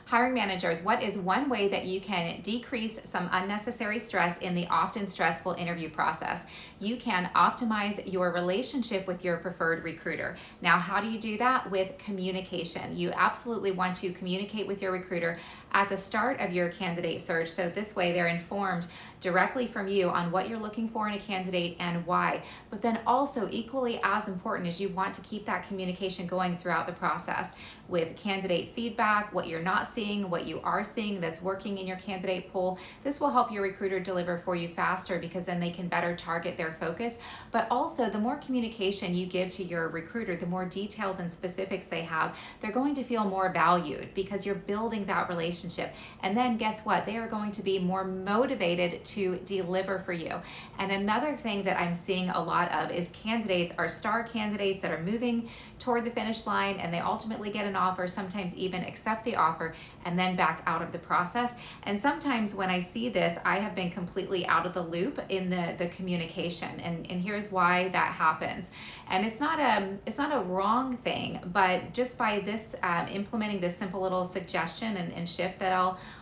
Hiring managers, what is one way that you can decrease some unnecessary stress in the often stressful interview process? You can optimize your relationship with your preferred recruiter. Now, how do you do that? With communication. You absolutely want to communicate with your recruiter at the start of your candidate search. So this way they're informed directly from you on what you're looking for in a candidate and why. But then also equally as important is you want to keep that communication going throughout the process with candidate feedback, what you're not seeing, what you are seeing that's working in your candidate pool. This will help your recruiter deliver for you faster because then they can better target their focus. But also the more communication you give to your recruiter, the more details and specifics they have, they're going to feel more valued because you're building that relationship. And then guess what? They are going to be more motivated to deliver for you. And another thing that I'm seeing a lot of is candidates are star candidates that are moving toward the finish line and they ultimately get an offer, sometimes even accept the offer and then back out of the process. And sometimes when I see this, I have been completely out of the loop in the communication. And here's why that happens. And it's not a wrong thing, but just by this implementing this simple little suggestion and shift that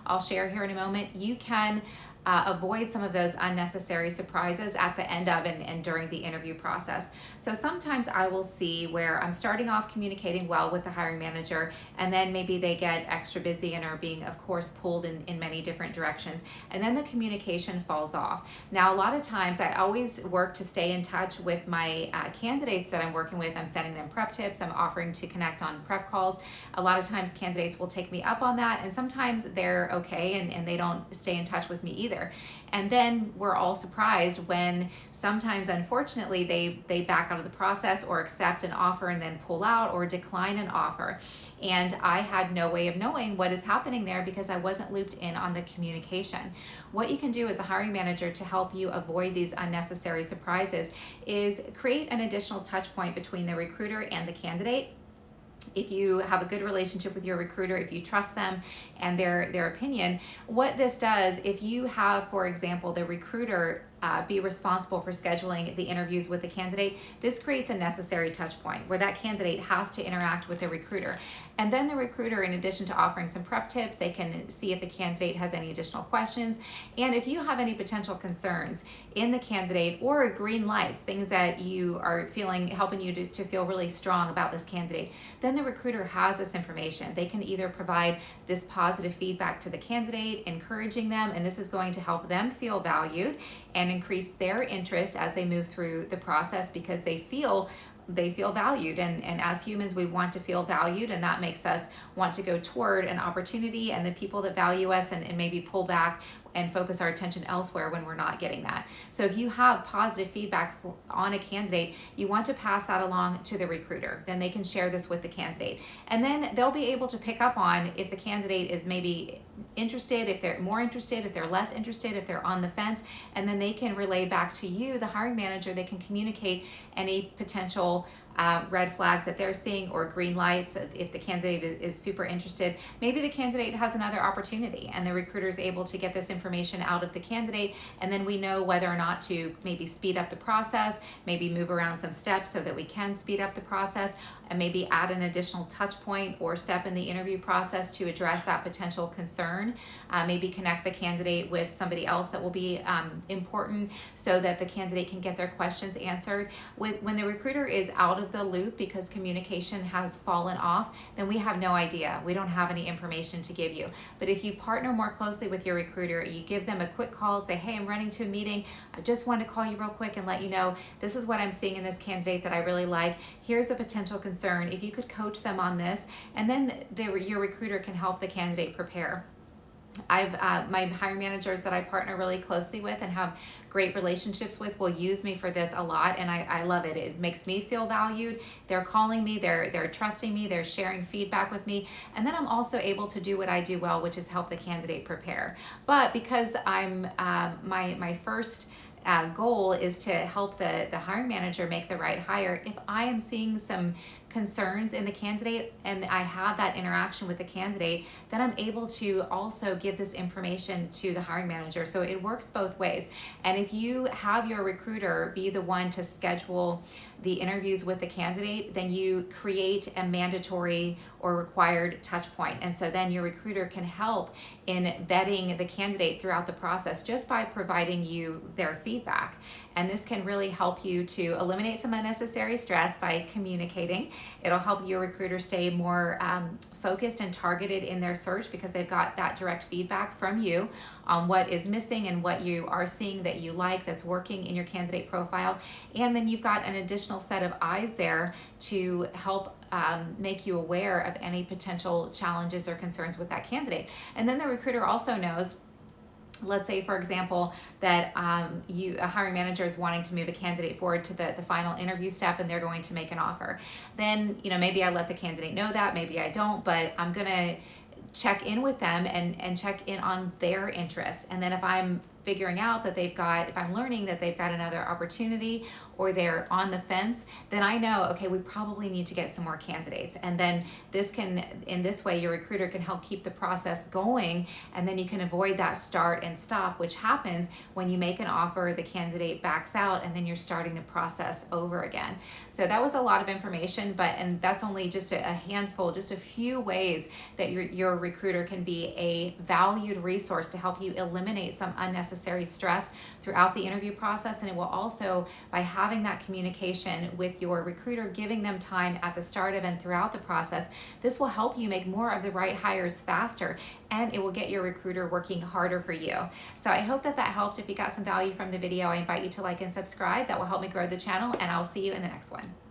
I'll share here in a moment, you can avoid some of those unnecessary surprises at the end of and during the interview process. So sometimes I will see where I'm starting off communicating well with the hiring manager, and then maybe they get extra busy and are being, of course, pulled in many different directions, and then the communication falls off. Now, a lot of times I always work to stay in touch with my candidates that I'm working with. I'm sending them prep tips. I'm offering to connect on prep calls. A lot of times candidates will take me up on that, and sometimes they're okay and they don't stay in touch with me either. And then we're all surprised when sometimes, unfortunately, they back out of the process or accept an offer and then pull out or decline an offer. And I had no way of knowing what is happening there because I wasn't looped in on the communication. What you can do as a hiring manager to help you avoid these unnecessary surprises is create an additional touch point between the recruiter and the candidate. If you have a good relationship with your recruiter, if you trust them and their opinion, what this does, if you have, for example, the recruiter be responsible for scheduling the interviews with the candidate, this creates a necessary touch point where that candidate has to interact with the recruiter. And then the recruiter, in addition to offering some prep tips, they can see if the candidate has any additional questions. And if you have any potential concerns in the candidate or green lights, things that you are feeling, helping you to feel really strong about this candidate, then the recruiter has this information. They can either provide this positive feedback to the candidate, encouraging them, and this is going to help them feel valued and increase their interest as they move through the process because they feel valued, and as humans we want to feel valued, and that makes us want to go toward an opportunity and the people that value us and maybe pull back and focus our attention elsewhere when we're not getting that. So if you have positive feedback on a candidate, you want to pass that along to the recruiter. Then they can share this with the candidate. And then they'll be able to pick up on if the candidate is maybe interested, if they're more interested, if they're less interested, if they're on the fence, and then they can relay back to you, the hiring manager. They can communicate any potential red flags that they're seeing or green lights. If the candidate is super interested, maybe the candidate has another opportunity and the recruiter is able to get this information out of the candidate, and then we know whether or not to maybe speed up the process, maybe move around some steps so that we can speed up the process, and maybe add an additional touch point or step in the interview process to address that potential concern. Maybe connect the candidate with somebody else that will be important so that the candidate can get their questions answered. When the recruiter is out of the loop because communication has fallen off, then we have no idea. We don't have any information to give you. But if you partner more closely with your recruiter, you give them a quick call, say, hey, I'm running to a meeting. I just wanted to call you real quick and let you know this is what I'm seeing in this candidate that I really like. Here's a potential concern. If you could coach them on this, and then your recruiter can help the candidate prepare. I've my hiring managers that I partner really closely with and have great relationships with will use me for this a lot, and I love it. It makes me feel valued. They're calling me, they're trusting me, they're sharing feedback with me, and then I'm also able to do what I do well, which is help the candidate prepare. But because I'm my first goal is to help the hiring manager make the right hire. If I am seeing some concerns in the candidate and I have that interaction with the candidate, then I'm able to also give this information to the hiring manager. So it works both ways. And if you have your recruiter be the one to schedule the interviews with the candidate, then you create a mandatory or required touch point. And so then your recruiter can help in vetting the candidate throughout the process just by providing you their feedback. And this can really help you to eliminate some unnecessary stress by communicating. It'll help your recruiter stay more focused and targeted in their search because they've got that direct feedback from you on what is missing and what you are seeing that you like that's working in your candidate profile. And then you've got an additional set of eyes there to help make you aware of any potential challenges or concerns with that candidate. And then the recruiter also knows, let's say, for example, that a hiring manager is wanting to move a candidate forward to the final interview step and they're going to make an offer. Then, maybe I let the candidate know that, maybe I don't, but I'm going to check in with them and check in on their interests. And then if I'm figuring out that if I'm learning that they've got another opportunity or they're on the fence, then I know, okay, we probably need to get some more candidates. And then in this way, your recruiter can help keep the process going, and then you can avoid that start and stop, which happens when you make an offer, the candidate backs out, and then you're starting the process over again. So that was a lot of information, and that's only just a handful, just a few ways that your recruiter can be a valued resource to help you eliminate some unnecessary stress throughout the interview process. And it will also, by having that communication with your recruiter, giving them time at the start of and throughout the process, this will help you make more of the right hires faster, and it will get your recruiter working harder for you. So I hope that helped. If you got some value from the video, I invite you to like and subscribe. That will help me grow the channel, and I'll see you in the next one.